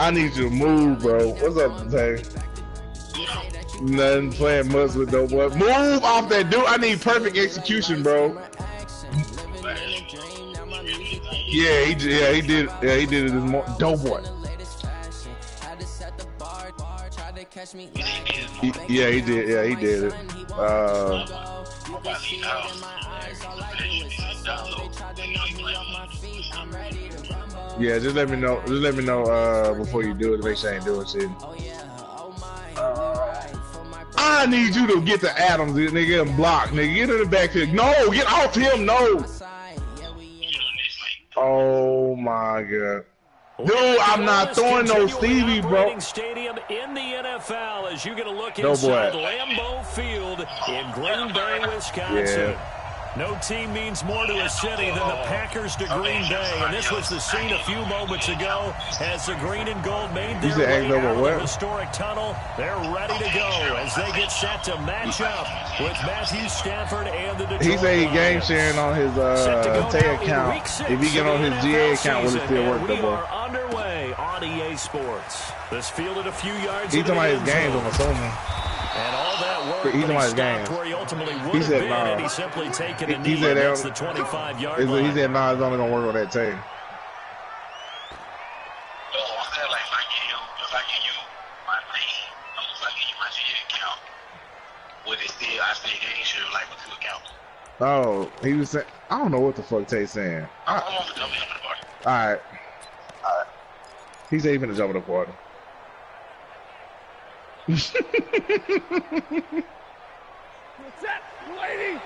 I need you to move, bro. What's up, Tay? Nothing, playing must with no boy. Move off that dude. I need perfect execution, bro. Yeah, he did. Yeah, he did it this morning. Dope boy. Yeah, he did. Yeah, he did it. Yeah, just let me know. Just let me know before you do it to make sure I ain't doing shit. I need you to get to Adams, nigga, and block, nigga. Get in the backfield. No, get off him. No. Oh my god. Dude, I'm not throwing no Stevie, bro. Stadium in the NFL as you get a look inside Lambeau Field in Green Bay, Wisconsin. Yeah. No team means more to a city than the Packers to Green Bay, and this was the scene a few moments ago as the green and gold made their way out of the historic tunnel. They're ready to go as they get set to match up with Matthew Stafford and the Detroit He's a game sharing on his Tay account. If he get on his GA account, will it still work? We are underway on EA Sports. This fielded a few yards. He's talking about his games, I'm assuming. And all that work, he's talking about his games. Where he ultimately would have been, and he's simply taken a knee against the 25-yard line. He said, "Nah, it's only gonna work on that Tay." Oh, he was saying, I don't know what the fuck Tay's saying. Alright. He's even to jump in the quarter. What's that, lady?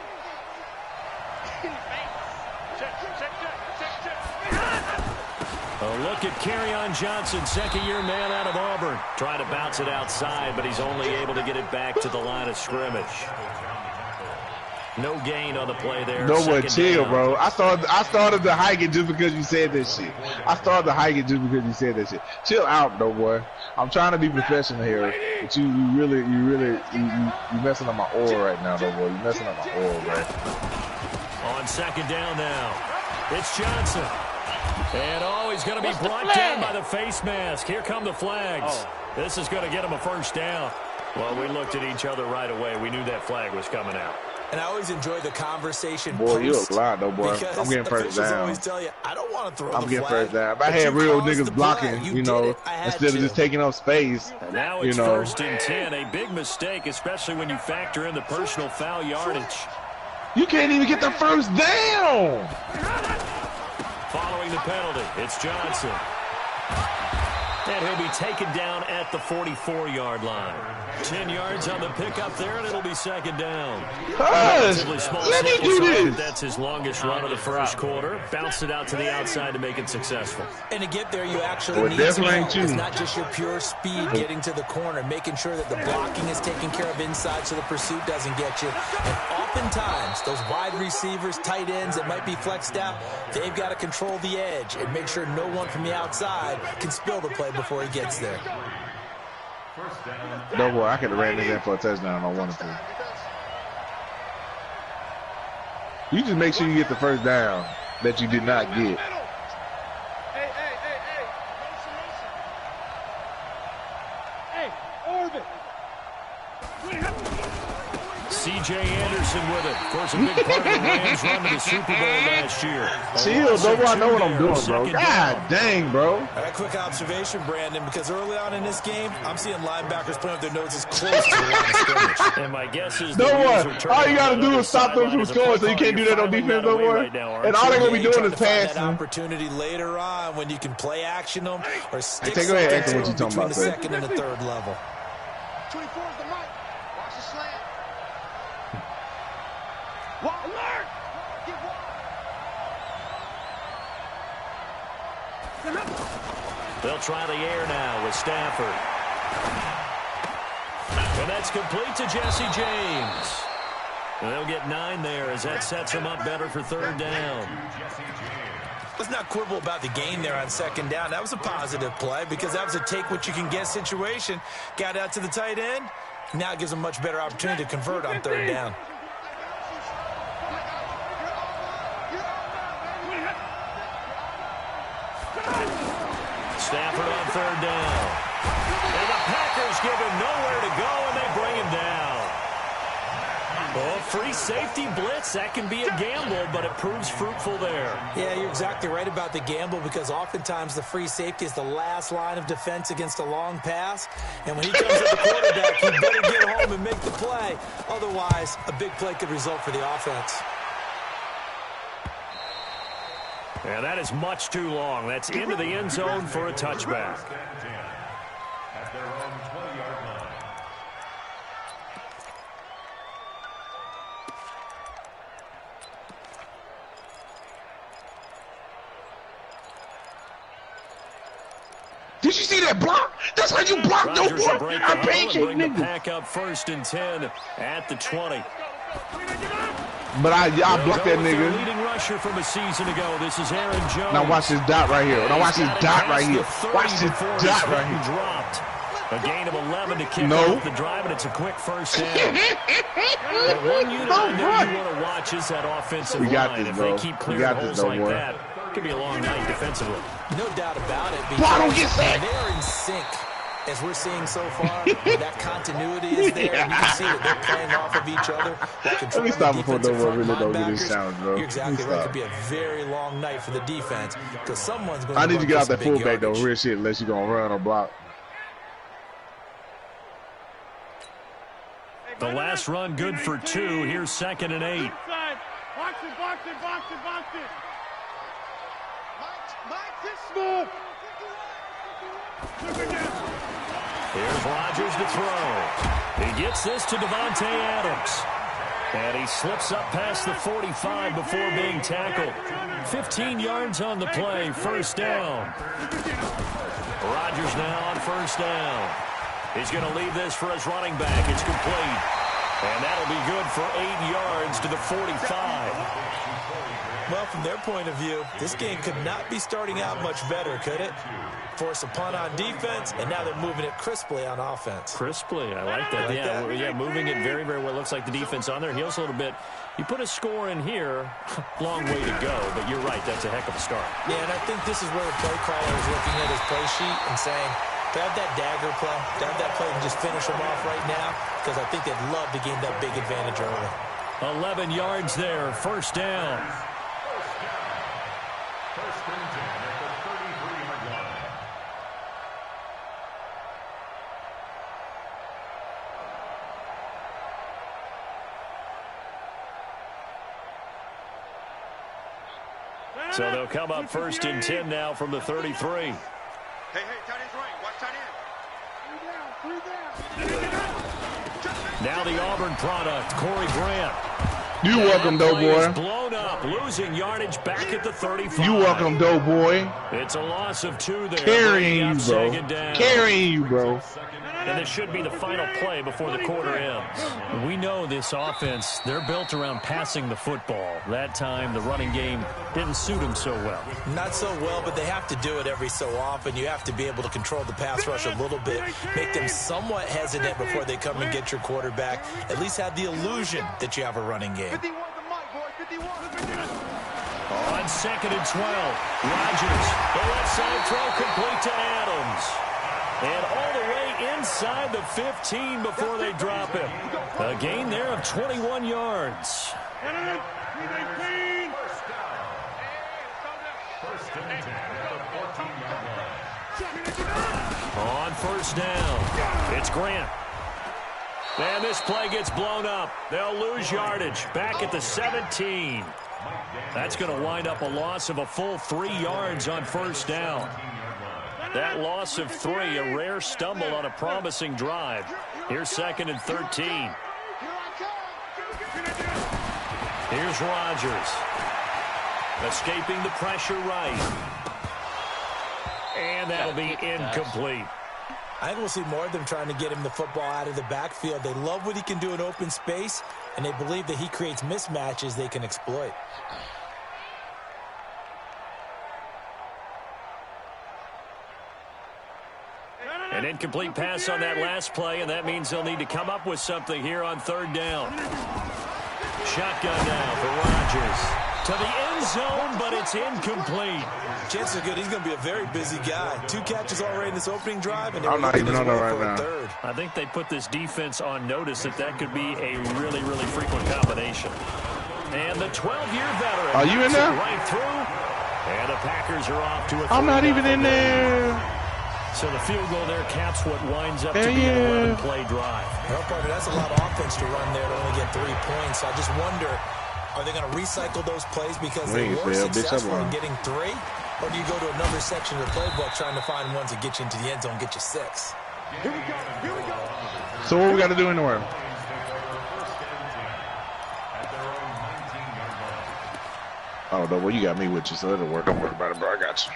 A look at Kerryon Johnson, second-year man out of Auburn. Trying to bounce it outside, but he's only able to get it back to the line of scrimmage. No gain on the play there. No one chill, bro. I started to hike it just because you said that shit. I started to hike it just because you said that shit. Chill out, though, boy. I'm trying to be professional here, but you messing up my oil right now, though, boy. You messing up my oil, bro. On second down now, it's Johnson. And he's going to be brought down by the face mask. Here come the flags. This is going to get him a first down. Well, we looked at each other right away. We knew that flag was coming out. And I always enjoy the conversation. Boy, you a lot, though, boy. I'm getting first down. Always tell you, I don't want to throw I'm getting first down. If I had real niggas blocking, you know, instead of just taking up space, and now it's first and 10. A big mistake, especially when you factor in the personal foul yardage. You can't even get the first down. Following the penalty, it's Johnson. And he'll be taken down at the 44-yard line. 10 yards on the pickup there, and it'll be second down. Let me do this. That's his longest run of the first quarter. Bounced it out to the outside to make it successful. And to get there, you actually need some help. It's not just your pure speed getting to the corner, making sure that the blocking is taken care of inside so the pursuit doesn't get you. And oftentimes, those wide receivers, tight ends that might be flexed out, they've got to control the edge and make sure no one from the outside can spill the play before he gets there. No, boy, I could have ran this in for a touchdown on 1 or 2. You just make sure you get the first down that you did not get. C.J. Anderson with it. Of course, a big part of the Rams run to the Super Bowl last year. Chill, though. I know what I'm doing, bro. God dang, bro. A quick observation, Brandon, because early on in this game, I'm seeing linebackers putting up their noses close to the line of scrimmage. And my guess is no one. All you got to do is stop them from scoring, so you can't do that on defense no more. And all they're going to be doing is passing. That opportunity later on when you can play action them or stick something to them between the second and the third level. 24 is the mic. Watch the slant. Alert! They'll try the air now with Stafford. And that's complete to Jesse James. And they'll get 9 there as that sets him up better for third down. Let's not quibble about the gain there on second down. That was a positive play because that was a take-what-you-can-get situation. Got out to the tight end. Now it gives him a much better opportunity to convert on third down. Stafford on third down. safety blitz, that can be a gamble, but it proves fruitful there. Yeah, you're exactly right about the gamble because oftentimes the free safety is the last line of defense against a long pass. And when he comes at the quarterback, he better get home and make the play. Otherwise, a big play could result for the offense. And that is much too long. That's into the end zone for a touchback. Did you see that block? That's how you block those boys. I bring the pack up 1st and 10 at the 20. But I blocked that nigga. Leading rusher from a season ago. This is Aaron Jones. Now watch this dot right here. Now watch this dot right here. Watch this dot right here. Dropped. A gain of 11 to kick off the drive, and it's a quick first down. The one unit I know you want to watch is that offensive line. If they keep clearing holes like that, it could be a long night defensively. No doubt about it. Because they're in sync. As we're seeing so far, that continuity is there. And you can see that they're playing off of each other. Let me stop before no one really don't get this sound, bro. You're exactly right. It could be a very long night for the defense because someone's going to. I need to get out that fullback though, real shit, unless you're gonna run or block. The last run good for 2. Here's 2nd and 8. Box it, box it, box it, box it. Mike, this move. Here's Rodgers to throw. He gets this to Davante Adams. And he slips up past the 45 before being tackled. 15 yards on the play, first down. Rodgers now on first down. He's going to leave this for his running back. It's complete. And that'll be good for 8 yards to the 45. Well, from their point of view, this game could not be starting out much better, could it? Force a punt on defense, and now they're moving it crisply on offense. Crisply, I like that. Yeah, moving it very, very well. Looks like the defense on their heels a little bit. You put a score in here, long way to go, but you're right, that's a heck of a start. Yeah, and I think this is where the play caller is looking at his play sheet and saying, grab that dagger play, grab that play and just finish them off right now, because I think they'd love to gain that big advantage early. 11 yards there, first down. So they'll come up 1st and 10 now from the 33. Hey, tight end's right. Watch tight end. Now the Auburn product, Corey Grant. You welcome, Doughboy. Blown up, losing yardage back at the 35. You welcome, Doughboy. It's a loss of 2 there. Carrying you, bro. Carrying you, bro. And this should be the final play before the quarter ends. We know this offense, they're built around passing the football. That time, the running game didn't suit them so well. Not so well, but they have to do it every so often. You have to be able to control the pass rush a little bit, make them somewhat hesitant before they come and get your quarterback. At least have the illusion that you have a running game. 51 the mic, boy. 51. On 2nd and 12, Rodgers, the left side throw complete to Adams. And all the way inside the 15 before they drop him. A gain there of 21 yards. On first down, it's Grant. And this play gets blown up. They'll lose yardage back at the 17. That's going to wind up a loss of a full 3 yards on first down. That loss of 3, a rare stumble on a promising drive. Here's 2nd and 13. Here's Rodgers. Escaping the pressure right. And that'll be incomplete. I think we'll see more of them trying to get him the football out of the backfield. They love what he can do in open space, and they believe that he creates mismatches they can exploit. An incomplete pass on that last play, and that means they'll need to come up with something here on 3rd down. Shotgun now for Rodgers. To the end end zone, but it's incomplete. Chances are good he's going to be a very busy guy. 2 catches already in this opening drive, and I'm not even on that right now. Third. I think they put this defense on notice that could be a really, really frequent combination. And the 12-year veteran. Are you in there? Right through. And the Packers are off to a 3-0 I'm not even in there. So the field goal there caps what winds up to be an 11-play drive. Well, partner, that's a lot of offense to run there to only get 3 points. So I just wonder, are they going to recycle those plays because they were successful in getting 3? Or do you go to another section of the playbook trying to find ones that get you into the end zone and get you 6? Here we go. Here we go. So what we got to do anywhere? Oh, no, well, you got me with you, so it'll work. Don't worry about it, bro. I got you.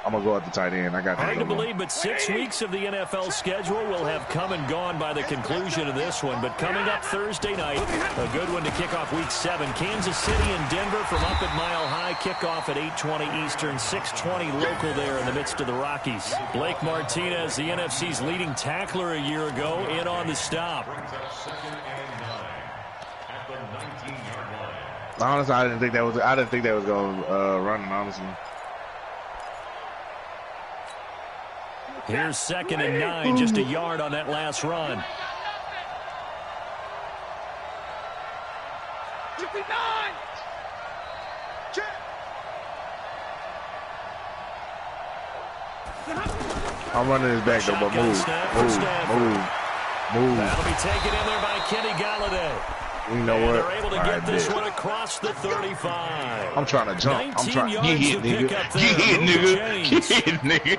I'm going to go at the tight end. I got that. Hard to believe, but 6 weeks of the NFL schedule will have come and gone by the conclusion of this one. But coming up Thursday night, a good one to kick off Week 7. Kansas City and Denver from up at Mile High. Kickoff at 8:20 Eastern, 6:20 local there in the midst of the Rockies. Blake Martinez, the NFC's leading tackler a year ago, in on the stop. Honestly, I didn't think that was going to run, honestly. Here's 2nd and 9, just a yard on that last run. 59. Check. I'm running his back, though, but move. That'll be taken in there by Kenny Galladay. You know what? They're able to get this one across the 35. I'm trying to jump. I'm trying. Get hit, nigga. Get hit, nigga.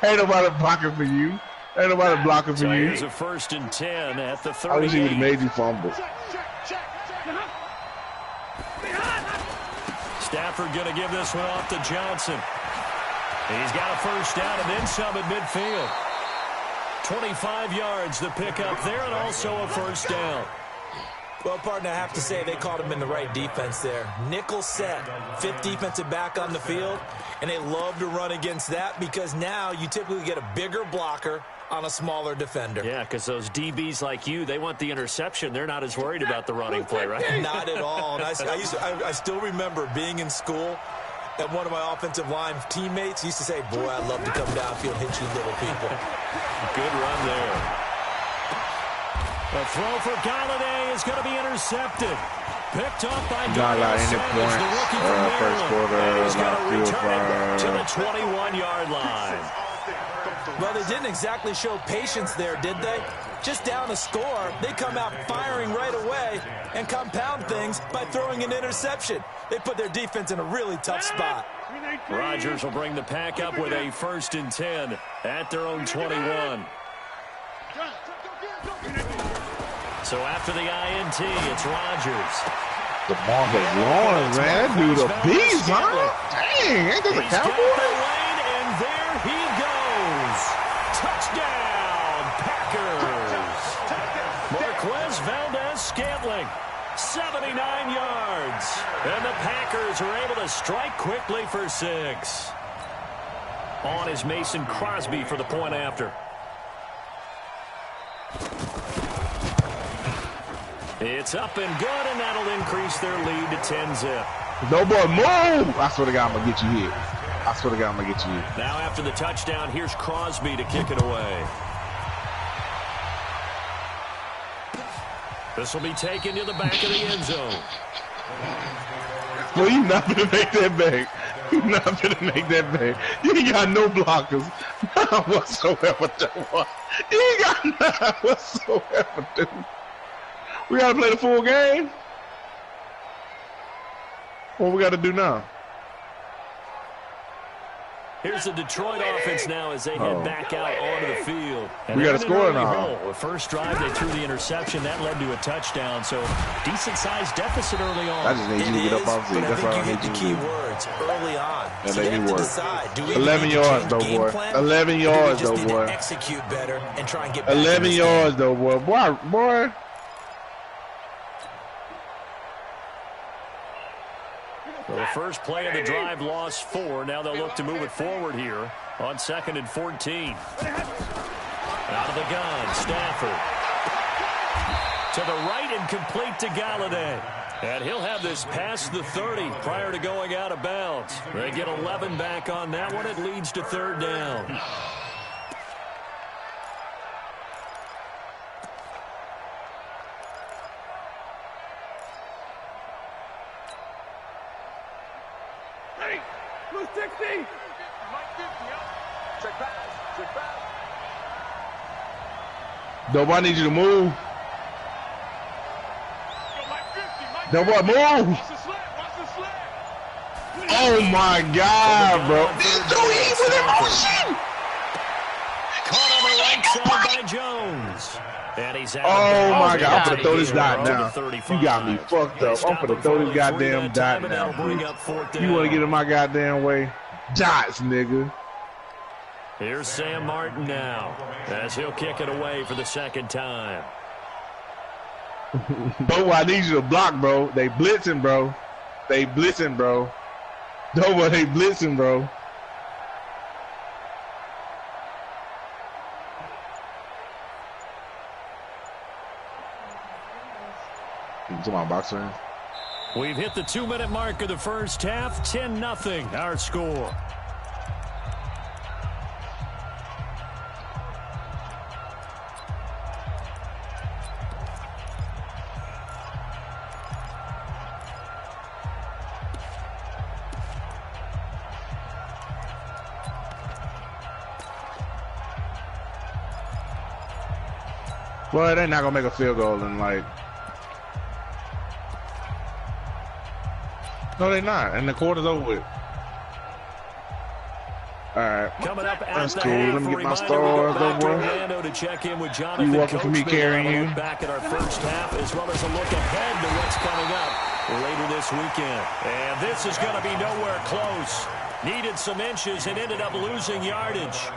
Ain't nobody blocking for you. Ain't nobody blocking for you. Here's a 1st and 10 at the 38. I wish he would have made you fumble. Stafford going to give this one off to Johnson. He's got a 1st down and then some at midfield. 25 yards the pickup there, and also a 1st down. Well, partner, I have to say they caught him in the right defense there. Nickel set, 5th defensive back on the field, and they love to run against that because now you typically get a bigger blocker on a smaller defender. Yeah, because those DBs like you, they want the interception. They're not as worried about the running play, right? Not at all. And I still remember being in school, and one of my offensive line teammates used to say, boy, I'd love to come downfield and hit you little people. Good run there. The throw for Galladay is going to be intercepted. Picked up by Galladay in the point. First quarter, he's going to return it to the 5. 21-yard line. Well, they didn't exactly show patience there, did they? Just down a score, they come out firing right away and compound things by throwing an interception. They put their defense in a really tough spot. Rodgers will bring the pack up with a 1st and 10 at their own 21. So after the INT, it's Rodgers. The Marcus Lawrence, man. That dude a beast, huh? Dang, ain't this a Cowboy? And there he goes. Touchdown, Packers. Marquez Valdez-Scantling, 79 yards. And the Packers are able to strike quickly for 6. On is Mason Crosby for the point after. It's up and good, and that'll increase their lead to 10-zip. No, boy, move! I swear to God, I'm going to get you hit. I swear to God, I'm going to get you hit. Now after the touchdown, here's Crosby to kick it away. This will be taken to the back of the end zone. Well, you're not going to make that back. You're not going to make that back. You ain't got no blockers. None whatsoever, dude. You ain't got none whatsoever, dude. We got to play the full game? What we got to do now? Here's the Detroit offense now as they head back out onto the field. And we got to score now. The first drive, they threw the interception. That led to a touchdown. So, decent-sized deficit early on. I just need you to get up off the That's all I need you to do. Words early on. And so let me work. Decide, 11 yards, though, boy. 11 yards, though, boy. Execute better and try and get back 11 yards, though, boy. Boy. Well, the first play of the drive lost 4. Now they'll look to move it forward here on 2nd and 14. Out of the gun, Stafford. To the right and complete to Galladay. And he'll have this past the 30 prior to going out of bounds. They get 11 back on that one. It leads to third down. Hey, Blue 60. Check pass. Check pass. Dope, I need you to move. Dope, move. Oh my God, bro. This dude, he was in motion. Caught on the right side by Jones. And he's out. Oh my God, I'm gonna throw this dot now. You got me fucked up. I'm gonna throw this goddamn dot now. You wanna get in my goddamn way? Dots, nigga. Here's Sam Martin now, as he'll kick it away for the second time. Bro, I need you to block, bro. They blitzing, bro. They blitzing, bro. No, they blitzing, bro. To my boxer. We've hit the 2-minute mark of the first half. 10-0, our score. Well, they're not gonna make a field goal and like. No, they're not, and the quarter's over with. All right, coming up that's cool. Let me get my stars over. To check in with Jonathan. You welcome for me carrying you. Back at our first half, as well as a look ahead to what's coming up later this weekend. And this is going to be nowhere close. Needed some inches and ended up losing yardage.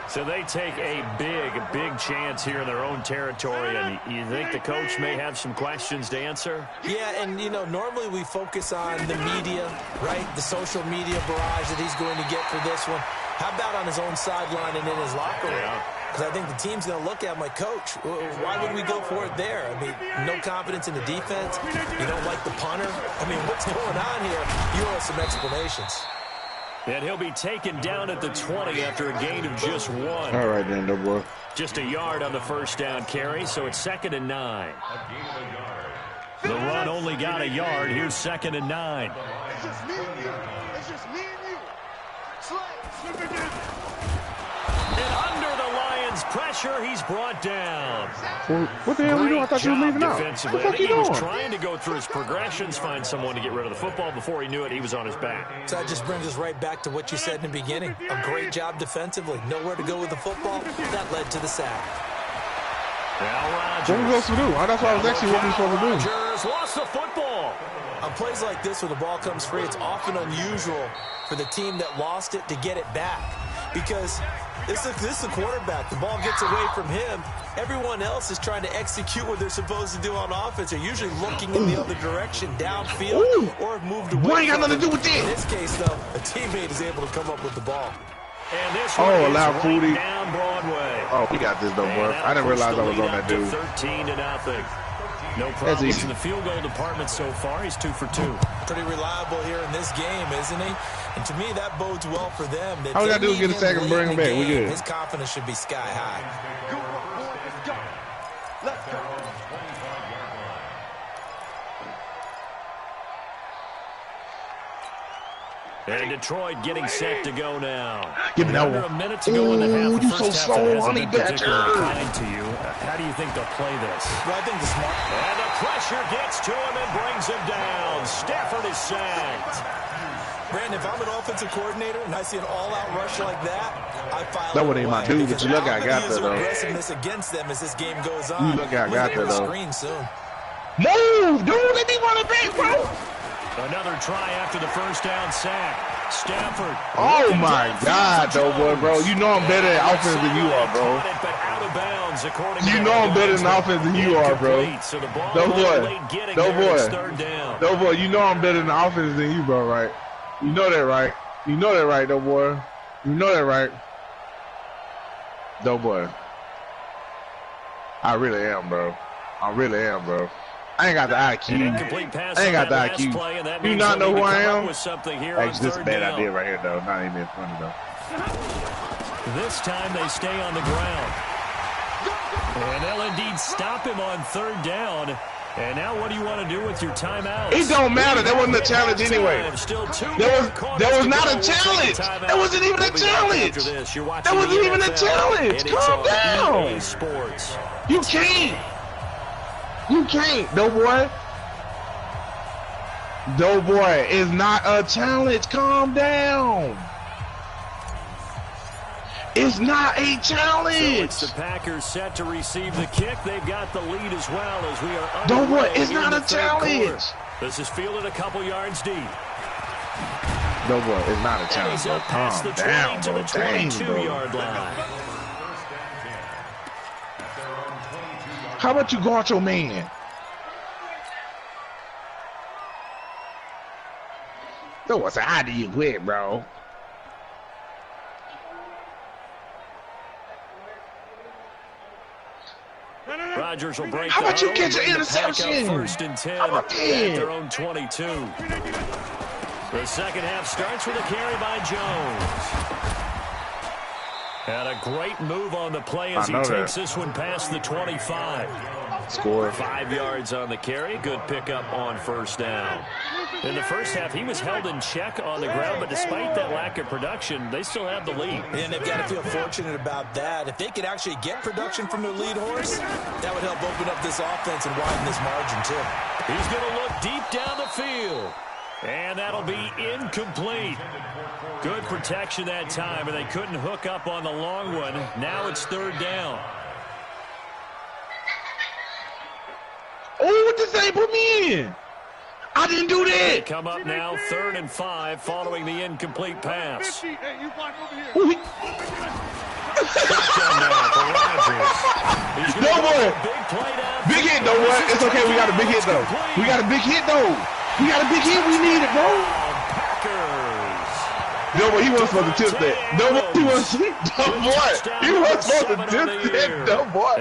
So they take a big chance here in their own territory, and you think the coach may have some questions to answer? Yeah, and, you know, normally we focus on the media, right? The social media barrage that he's going to get for this one. How about on his own sideline and in his locker room? Because I think the team's going to look at my coach. Why would we go for it there? I mean, no confidence in the defense. You don't like the punter. I mean, what's going on here? You owe us some explanations. And he'll be taken down at the 20 after a gain of just 1. All right, then, no boy. Just a yard on the first down carry, so it's 2nd and 9. The run only got a yard. Here's 2nd and 9. It's just me and you. It's just me and you. Slay. And under the Lions' pressure, he's brought down. Well, what the hell are we doing? I thought you were leaving out. What the fuck you doing? He was trying to go through his progressions, find someone to get rid of the football. Before he knew it, he was on his back. So that just brings us right back to what you said in the beginning. A great job defensively. Nowhere to go with the football. That led to the sack. What were we supposed to do? That's what I was actually what we were supposed to do. Rodgers lost the football. On plays like this, when the ball comes free, it's often unusual for the team that lost it to get it back. Because this is the quarterback. The ball gets away from him. Everyone else is trying to execute what they're supposed to do on offense. They're usually looking in the other direction, downfield, or have moved away. What ain't got nothing to do with this? In this case, though, a teammate is able to come up with the ball. And this one is right down Broadway. Oh, we got this, though, boy. I didn't realize I was on that dude. 13-0. No problems in the field goal department so far. He's 2 for 2. Pretty reliable here in this game, isn't he? And to me, that bodes well for them. All we got to do is get a sack and bring him back. We good. His confidence should be sky high. Good work, boy. Let's go. Let's go. And Detroit getting set to go now. Give me that Under one. a minute to go in the half. You so slow, honey badger. Kind to you. How do you think they'll play this? Well, I think the smart. And the pressure gets to him and brings him down. Stafford is sacked. Brandon, if I'm an offensive coordinator and I see an all-out rush like that, I file that wouldn't my dude, but you look I got that, though. Aggressiveness against them as this game goes on. You look I got that, though. Screen soon. Move, dude. Let me run it back, bro. Another try after the first down sack. Stafford. Oh, my God, though, boy, bro. You know I'm better at offense than you are, bro. You know I'm better in offense than you are, bro. No, boy. You know I'm better in offense than you, bro, right? You know that, right? You know that, right, though, boy. You know that, right? Though, boy. I really am, bro. I really am, bro. I ain't got the IQ. I ain't got the IQ. You not know who I am? Actually, this is a bad idea right here, though. Not even funny, though. This time they stay on the ground. And they'll indeed stop him on 3rd down. And now what do you want to do with your timeout? It don't matter. That wasn't a challenge anyway. That was not a challenge. That wasn't even a challenge. That wasn't even a challenge. Calm down. You can't. You can't. Doughboy. Doughboy is not a challenge. Calm down. It's not a challenge. So it's the Packers set to receive the kick. They've got the lead as well as we are. Don't worry, it's not a challenge. This is fielded a couple yards deep. Don't worry, it's not a challenge. Bro. Past the 20 to the 22-yard line. How about you guard your man? That was an idea quick, bro. Rodgers will break. How about you catch an interception? 1st and 10 at their own 22. The second half starts with a carry by Jones. And a great move on the play as he takes this one past the 25. Score. 5 yards on the carry. Good pickup on 1st down. In the first half, he was held in check on the ground, but despite that lack of production, they still have the lead. And they've got to feel fortunate about that. If they could actually get production from their lead horse, that would help open up this offense and widen this margin, too. He's going to look deep down the field. And that'll be incomplete. Good protection that time, and they couldn't hook up on the long one. Now it's 3rd down. Oh, what does they put me in? I didn't do that. They come up now 3rd and 5 following the incomplete pass. Hey, you block over here. No more. Big hit, though, what? It's okay. We got a big hit, though. We got a big hit, though. We got a big hit. We need it, bro. No, but he wasn't supposed to tip that. No, he wasn't. He wasn't supposed to tip that. No, boy.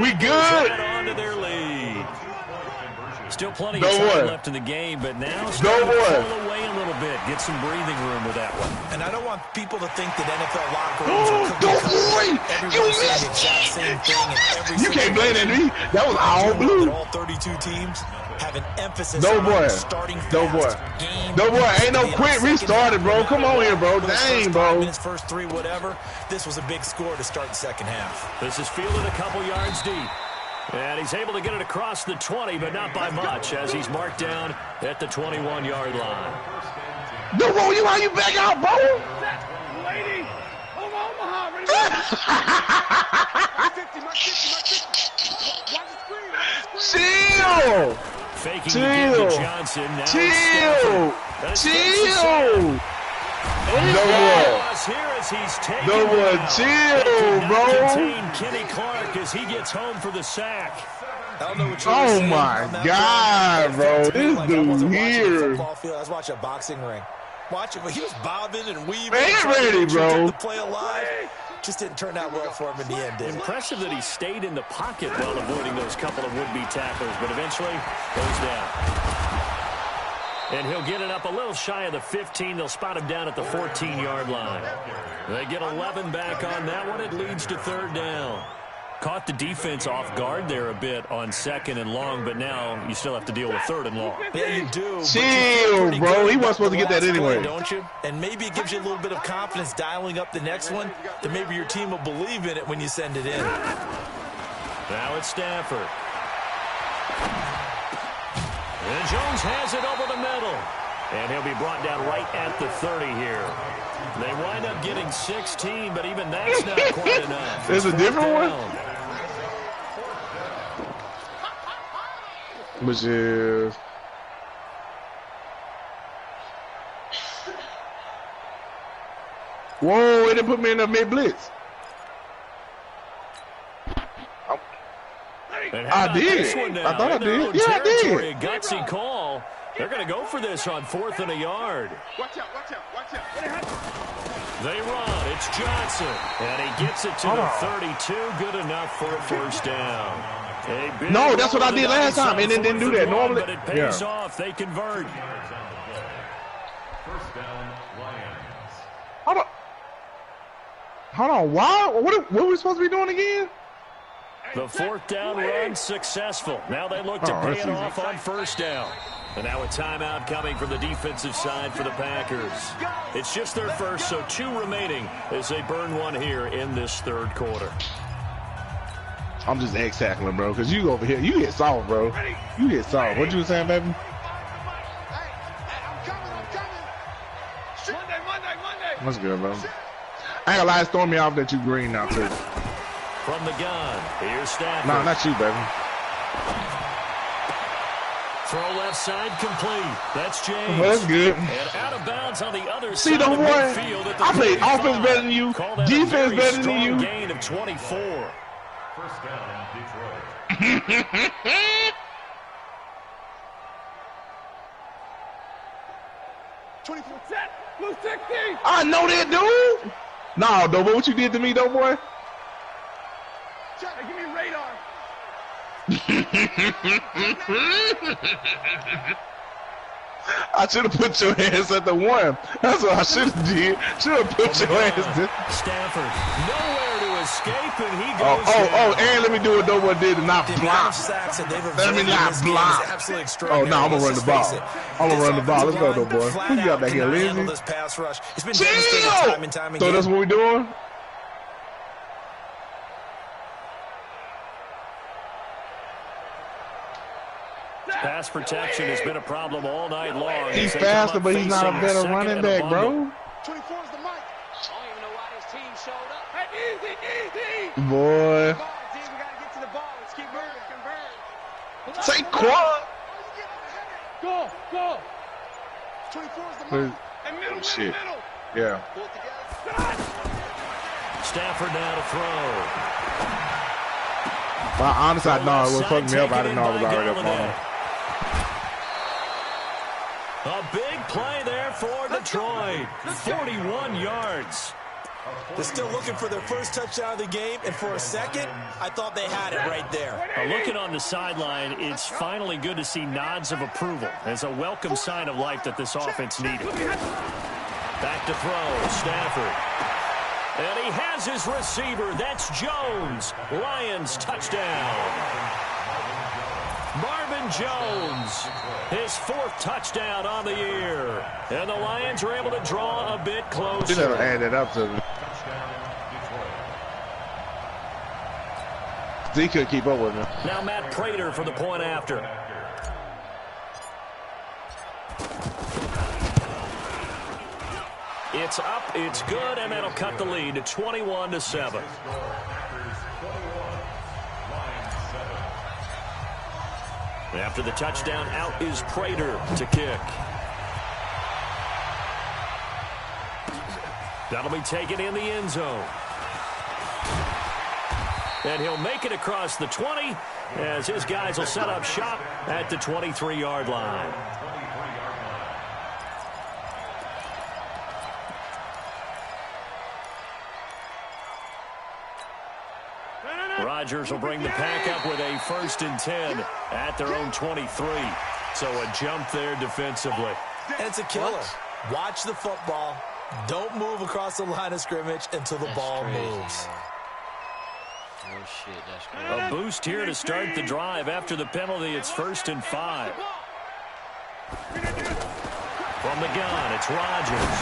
We good. Still plenty of time left in the game, but now starting to pull away a little bit. Get some breathing room with that one. And I don't want people to think that NFL locker rooms are cookie cutter. You missed the exact same thing in every You can't blame that me. That was all blue. All 32 teams have an emphasis on starting fast. No boy, ain't no quick restarted, bro. Come on here, bro. Dang, bro. Minutes, first 3, whatever. This was a big score to start the second half. This is fielded a couple yards deep. And he's able to get it across the 20, but not by much, as he's marked down at the 21-yard line. No, bro, why you back out, bro? Lady, Omaha, ready? Chill. Faking to get to Johnson. Now Chill. No one, chill, bro. Kenny Clark as he gets home for the sack. Oh my God, bro! This dude here. I was watching a boxing ring. Watch it, but he was bobbing and weaving. Man, ready, bro. To play alive. Just didn't turn out well for him in the end, did it? Impressive that he stayed in the pocket while avoiding those couple of would-be tacklers, but eventually goes down. And he'll get it up a little shy of the 15. They'll spot him down at the 14-yard line. They get 11 back on that one. It leads to 3rd down. Caught the defense off guard there a bit on 2nd and long, but now you still have to deal with 3rd and long. Yeah, you do. Chill, bro. He wasn't supposed to get that anyway. Don't you? And maybe it gives you a little bit of confidence dialing up the next one, that maybe your team will believe in it when you send it in. Now it's Stafford. And Jones has it over the middle. And he'll be brought down right at the 30 here. They wind up getting 16, but even that's not quite enough. There's a different one? Which is... Whoa, it didn't put me in the mid-blitz. I did. I thought I did. Yeah, I did. A gutsy call. They're going to go for this on 4th and a yard. Watch out, watch out, watch out. They run. It's Johnson. And he gets it to the 32. Good enough for a 1st down. No, that's what I did last time, and then didn't do that normally. But it pays off. They convert. Hold on. Why? What are we supposed to be doing again? The 4th down run successful. Now they look to pay it off on 1st down. And now a timeout coming from the defensive side for the Packers. It's just their first, so 2 remaining as they burn 1 here in this 3rd quarter. I'm just X-tackling, bro, because you over here, you hit soft, bro. You hit soft. What you was saying, baby? I'm coming. Monday. That's good, bro. I ain't gonna lie, it's throwing me off that you green now, too. From the gun, here's Stafford. No, not you, baby. Throw left side complete. That's James. Well, that's good. And out of bounds on the other See, side the of boy, midfield at the I played 45. offense better than you, defense better than you. Gain of 24. First down, Detroit. 24 set. Blue 60. I know that, dude. No, Doughboy, what you did to me, Doughboy? Check, give me radar. I should have put your hands at the 1. That's what I should have did. Should have put your hands there. Stafford, nowhere to escape, and he goes and let me do what Doughboy did and not block. Let me not block. Oh, no, I'm going to run the ball. I'm going to run the ball. Let's go, Doughboy. Who you got back here, Lindsey? Chill! So that's what we're doing? Pass protection has been a problem all night long. He's faster, but he's not a better running back, bro. 24 is the mic. I don't even know why this team showed up. Hey, easy. Boy. Ball, D, we got to get to the ball. Let's keep moving. Convert. Saquon. Go. 24 is the mic. And middle. Yeah. Pull it together. Stafford now to throw. Well, honestly, I know it was fucking me up. I didn't know I was already up on him. A big play there for Detroit. 41 yards. They're still looking for their first touchdown of the game, and for a second, I thought they had it right there. Looking on the sideline, it's finally good to see nods of approval. It's a welcome sign of life that this offense needed. Back to throw, Stafford. And he has his receiver. That's Jones. Lions touchdown. Marvin Jones, his 4th touchdown on the year. And the Lions are able to draw a bit closer. You never add that up to me. He couldn't keep up with me. Now Matt Prater for the point after. It's up, it's good, and that'll cut the lead to 21-7. After the touchdown, out is Prater to kick. That'll be taken in the end zone. And he'll make it across the 20 as his guys will set up shop at the 23-yard line. Rodgers will bring the pack up with a 1st and 10 at their own 23. So a jump there defensively. And it's a killer. Watch the football. Don't move across the line of scrimmage until the ball moves. Oh, shit, that's crazy. A boost here to start the drive after the penalty. It's 1st and 5. From the gun, it's Rodgers.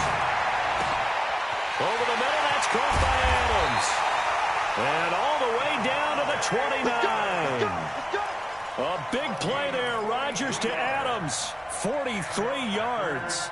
Over the middle, that's caught by Adams. And all the way down to the 29. A big play there. Rodgers to Adams. 43 yards.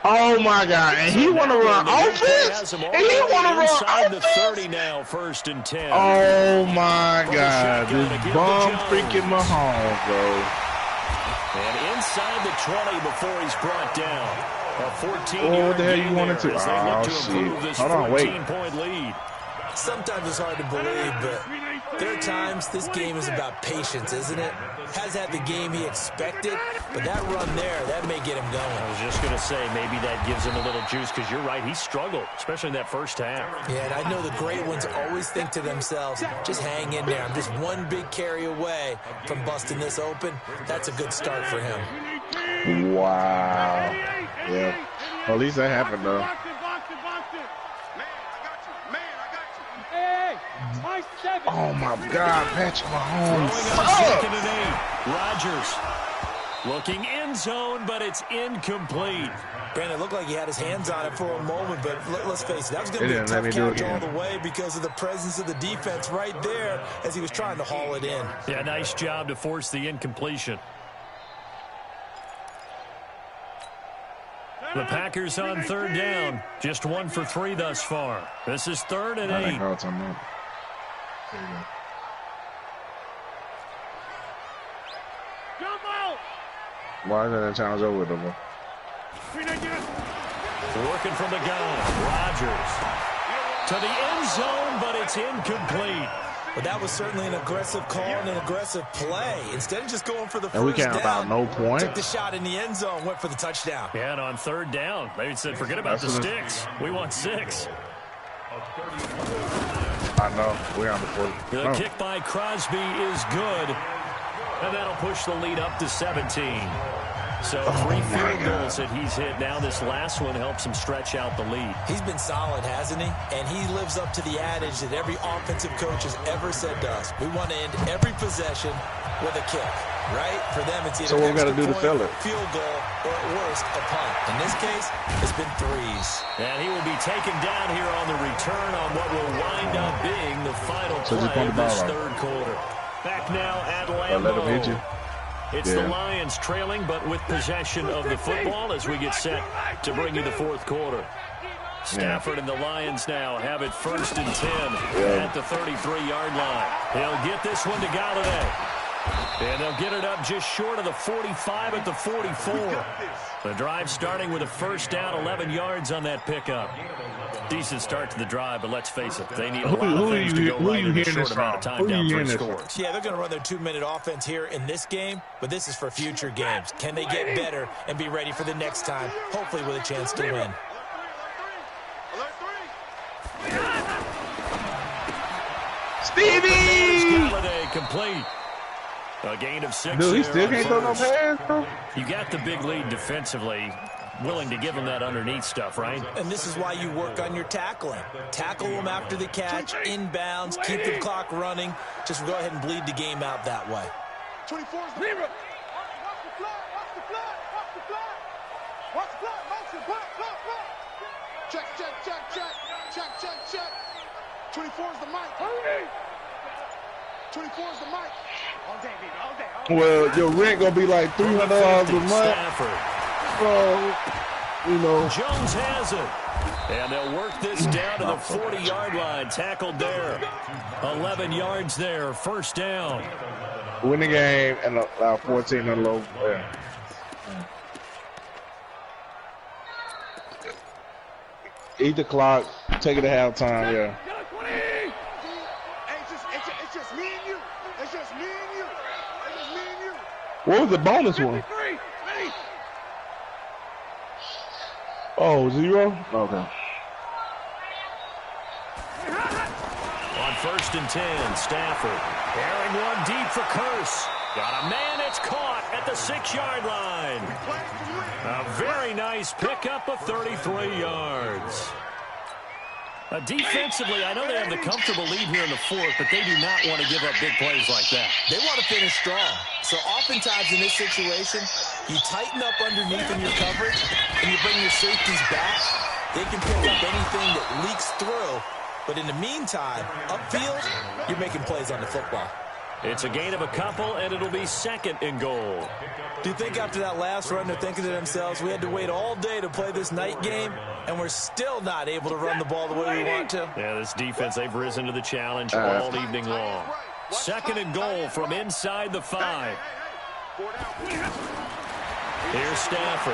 Oh my God! And he want to run offense. And he want to run inside offense. the 30 now, 1st and 10. Oh my God! This bum freaking Mahomes, bro. And inside the 20 before he's brought down. A 14-yard Oh, what the hell you wanted to? as they look Oh to improve shit! this Hold on, wait. 14-point lead. Sometimes it's hard to believe, but There are times this game is about patience, isn't it? Has had the game he expected, but that run there, that may get him going. I was just going to say, maybe that gives him a little juice, because you're right, he struggled, especially in that first half. Yeah, and I know the great ones always think to themselves, just hang in there. I'm just one big carry away from busting this open. That's a good start for him. Wow. Yeah. Well, at least that happened, though. Oh, my God. Patrick Mahomes. Second and 8. Rodgers looking end zone, but it's incomplete. Brandon, it looked like he had his hands on it for a moment, but let's face it, that was going to be a tough catch all the way because of the presence of the defense right there as he was trying to haul it in. Yeah, nice job to force the incompletion. The Packers on third down. Just 1 for 3 thus far. This is 3rd and 8. Why is that challenge over with him? Working from the gun. Rodgers to the end zone, but it's incomplete. But that was certainly an aggressive call and an aggressive play. Instead of just going for the first down, we can't allow no point. Took the shot in the end zone, went for the touchdown. Yeah, and on third down, they said, forget about the sticks. We want 6. I know. We're on the 40. The kick by Crosby is good. And that'll push the lead up to 17. So 3 field goals that he's hit. Now this last one helps him stretch out the lead. He's been solid, hasn't he? And he lives up to the adage that every offensive coach has ever said to us. We want to end every possession with a kick, right? For them, it's either what we got to do to sell it? Field goal, or at worst, a punt. In this case, it's been 3s. And he will be taken down here on the return on what will wind up being the final play of this third quarter. Back now at Lambeau. Let him hit you. It's the Lions trailing, but with possession of the football as we get set to bring you the fourth quarter. Stafford and the Lions now have it 1st and 10 at the 33-yard line. They'll get this one to Galladay. And they'll get it up just short of the 45 at the 44. The drive starting with a first down, 11 yards on that pickup. Decent start to the drive, but let's face it, they need a lot of things to go right in a short amount of time down 3 scores. Yeah, they're going to run their 2-minute offense here in this game, but this is for future games. Can they get better and be ready for the next time, hopefully with a chance to win? Stevie! Galladay complete. A gain of 6. Dude, he still can't throw no pass, bro. You got the big lead defensively. Willing to give him that underneath stuff, right? And this is why you work on your tackling. Tackle them after the catch, inbounds, keep the clock running. Just go ahead and bleed the game out that way. 24 is the watch the flag, watch the flag, watch the flag. Watch the flag, motion, flag. Check. 24 is the mic. 24 is the mic. All day, baby, all day. Well, your rent gonna be like $300 a month. Stafford. You know. Jones has it. And they'll work this down to the 40-yard line. Tackled there. 11 yards there. First down. Win the game and allow 14 and low. Yeah. Eat the clock. Take it to halftime. Yeah. It's just me and you. It's just me and you. It's just me and you. What was the bonus one? Oh, 0? Okay. On 1st and 10, Stafford airing one deep for Curse. Got a man, it's caught at the 6-yard line. A very nice pickup of 33 yards. Defensively, I know they have the comfortable lead here in the 4th, but they do not want to give up big plays like that. They want to finish strong. So oftentimes in this situation, you tighten up underneath in your coverage, and you bring your safeties back. They can pick up anything that leaks through. But in the meantime, upfield, you're making plays on the football. It's a gain of a couple, and it'll be 2nd and goal. Do you think after that last run they're thinking to themselves, we had to wait all day to play this night game, and we're still not able to run the ball the way we want to? Yeah, this defense, they've risen to the challenge all evening long. 2nd and goal from inside the 5. Here's Stafford.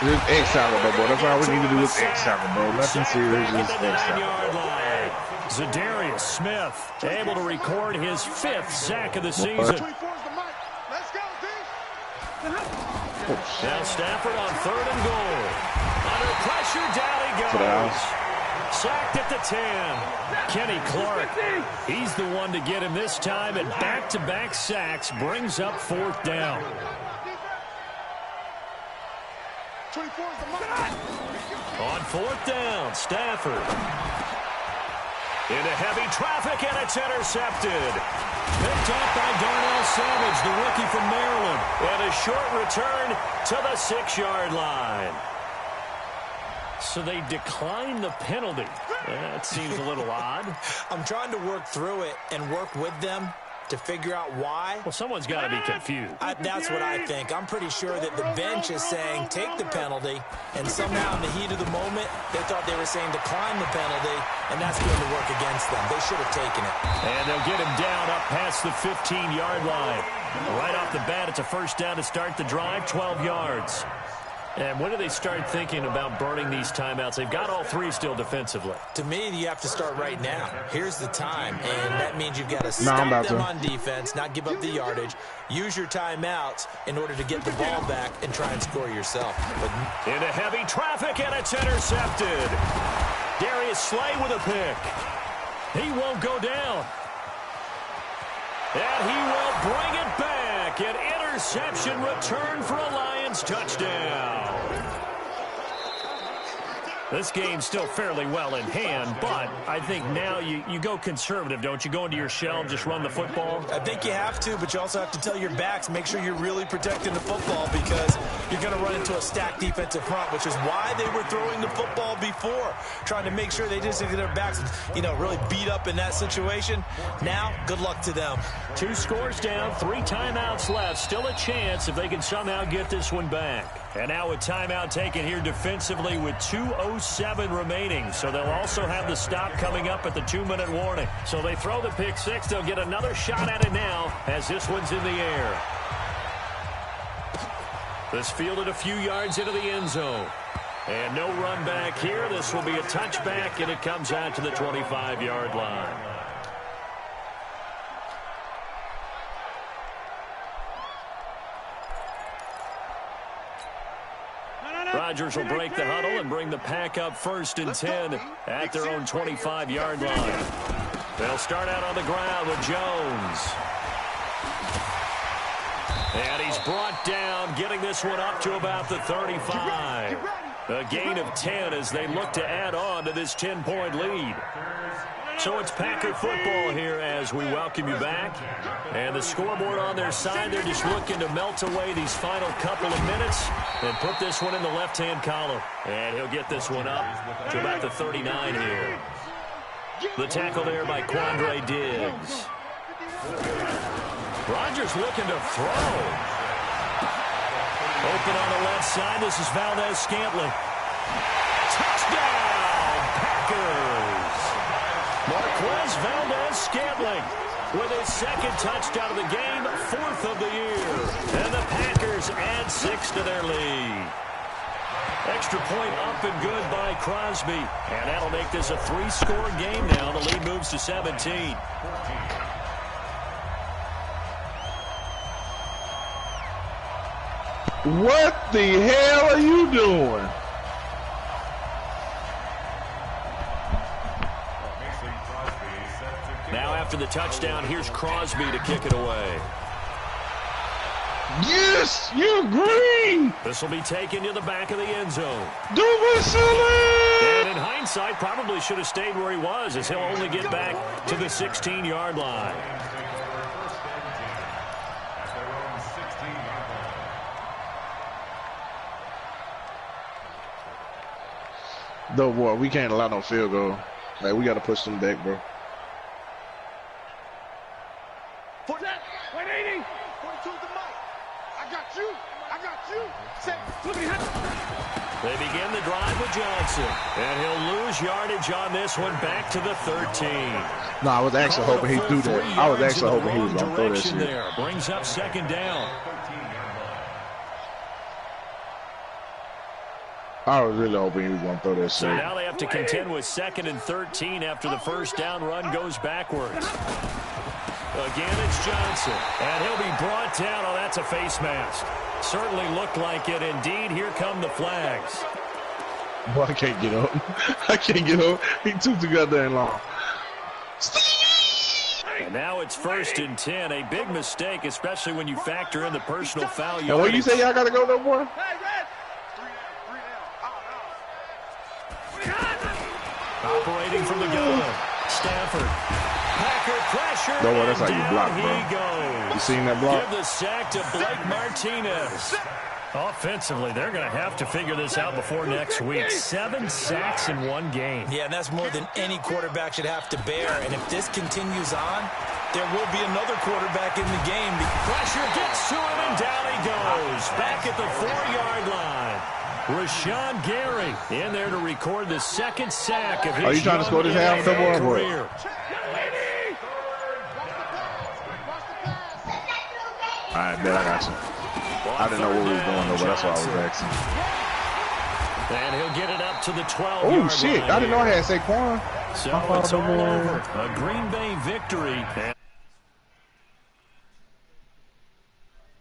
This is X-Salad, bro. That's all we need to do is X-Salad, bro. Nothing serious, just X-Salad. Za'Darius Smith able to record his 5th sack of the season. Now Stafford on 3rd and goal. Under pressure, down he goes. Sacked at the 10. Kenny Clark, he's the one to get him this time, and back-to-back sacks brings up 4th down. On 4th down, Stafford. Into heavy traffic, and it's intercepted. Picked up by Darnell Savage, the rookie from Maryland. And a short return to the 6-yard line. So they decline the penalty. That seems a little odd. I'm trying to work through it and work with them to figure out why. Well, someone's got to be confused. That's what I think. I'm pretty sure that the bench is saying take the penalty, and somehow in the heat of the moment, they thought they were saying decline the penalty, and that's going to work against them. They should have taken it. And they'll get him down up past the 15-yard line. Right off the bat, it's a 1st down to start the drive, 12 yards. And when do they start thinking about burning these timeouts? They've got all 3 still defensively. To me, you have to start right now. Here's the time, and that means you've got to stop them on defense, not give up the yardage. Use your timeouts in order to get the ball back and try and score yourself. Into heavy traffic, and it's intercepted. Darius Slay with a pick. He won't go down. And he will bring it back. An interception return for a Lions touchdown. This game's still fairly well in hand, but I think now you go conservative, don't you? Go into your shell and just run the football? I think you have to, but you also have to tell your backs, make sure you're really protecting the football because you're going to run into a stacked defensive front, which is why they were throwing the football before, trying to make sure they just get their backs, really beat up in that situation. Now, good luck to them. 2 scores down, 3 timeouts left. Still a chance if they can somehow get this one back. And now a timeout taken here defensively with 2:07 remaining. So they'll also have the stop coming up at the 2-minute warning. So they throw the pick 6. They'll get another shot at it now as this one's in the air. This fielded a few yards into the end zone. And no run back here. This will be a touchback, and it comes out to the 25-yard line. Rodgers will break the huddle and bring the pack up 1st and 10 at their own 25-yard line. They'll start out on the ground with Jones. And he's brought down, getting this one up to about the 35. A gain of 10 as they look to add on to this 10-point lead. So it's Packer football here as we welcome you back. And the scoreboard on their side, they're just looking to melt away these final couple of minutes and put this one in the left-hand column. And he'll get this one up to about the 39 here. The tackle there by Quandre Diggs. Rodgers looking to throw. Open on the left side. This is Valdez-Scantling. Touchdown, Packers. Marquez Valdez-Scantling with his 2nd touchdown of the game, 4th of the year. And the Packers add 6 to their lead. Extra point up and good by Crosby. And that'll make this a 3-score game now. The lead moves to 17. What the hell are you doing? Now after the touchdown, here's Crosby to kick it away. Yes, you're green. This will be taken to the back of the end zone. Do whistle it. And in hindsight, probably should have stayed where he was as he'll only get back to the 16-yard line. No, boy, we can't allow no field goal. Like, we got to push them back, bro. For that, 180. Point to the mic. I got you. I got you. Say, look at him. They begin the drive with Johnson. And he'll lose yardage on this one back to the 13. No, I was actually hoping he'd do that. I was actually hoping he was going to throw that shit. There. Brings up 2nd down. I was really hoping he was going to throw that So shit. now they have to contend with 2nd and 13 after the first down run goes backwards. Again, it's Johnson. And he'll be brought down. Oh, that's a face mask. Certainly looked like it. Indeed, here come the flags. Boy, I can't get up. I can't get up. He too goddamn long. And now it's 1st and 10. A big mistake, especially when you factor in the personal foul. And when you say y'all got to go there, boy? Operating from the gun. Stafford. Packer pressure. No, that's how you down block, he bro. goes. You seen that block? Give the sack to Blake Martinez. Offensively, they're going to have to figure this out before next week. 7 sacks in one game. Yeah, and that's more than any quarterback should have to bear. And if this continues on, there will be another quarterback in the game. Pressure gets to him, and down he goes. Back at the 4-yard line. Rashawn Gary in there to record the 2nd sack of his Are you trying to score this half double career. All right, man, I got you. I didn't know what we was doing, though, but that's why I was asking. And he'll get it up to the 12-yard Oh, line. shit. I didn't know I had Saquon. So it's all over. A Green Bay victory.